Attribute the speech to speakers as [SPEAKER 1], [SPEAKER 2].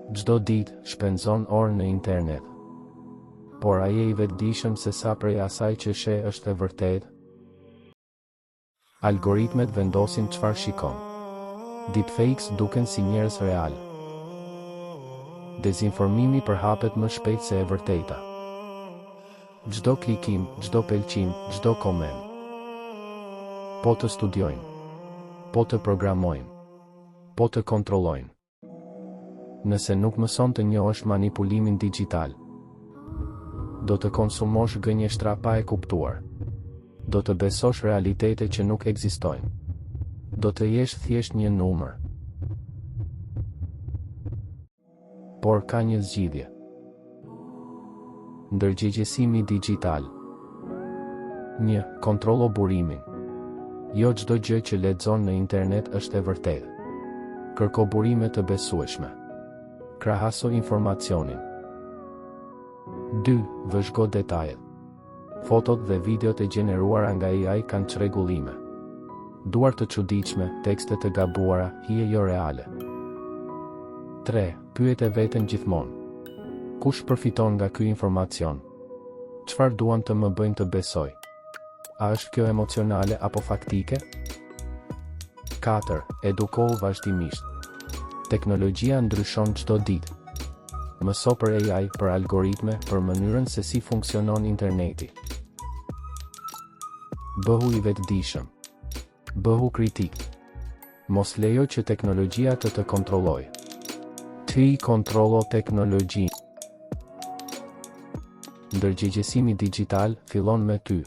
[SPEAKER 1] Çdo ditë shpenzon orë në internet. Por a je i vetëdijshëm se sa prej asaj që sheh është e vërtetë? Algoritmet vendosin çfarë shikon. Deepfakes duken si njerëz real. Dezinformimi përhapet më shpejt se e vërteta. Çdo klikim, çdo pëlqim, çdo koment. Po të studiojnë, po të programojnë, po të kontrollojnë. Nëse nuk mëson të njohësh manipulimin digjital, do të konsumosh gënjeshtra pa e kuptuar. Do të besosh realitete që nuk ekzistojnë. Do të jesh thjesht një numër. Por ka një zgjidhje. Ndërgjegjësimi digjital. 1. Kontrollo burimin. Jo çdo gjë që lexon në internet është e vërtetë. Kërko burime të besueshme. Krahaso informacionin. 2. Vëzhgo detajet. Fotot dhe videot e gjeneruara nga AI kanë çrregullime. Duar të çuditshme, tekste të gabuara, hije jo reale. 3. Pyet e veten gjithmonë. Kush përfiton nga ky informacion? Çfarë duan të më bëjnë të besoj? A është kjo emocionale apo faktike? 4. Edukohu vazhdimisht. Teknologjia ndryshon çdo ditë. Mëso për AI, për algoritme, për mënyrën se si funksionon interneti. Bëhu i vetëdijshëm. Bëhu kritik. Mos lejo që teknologjia të kontrollojë. Ti kontrollo teknologjinë. Ndërgjegjësimi digjital fillon me ty.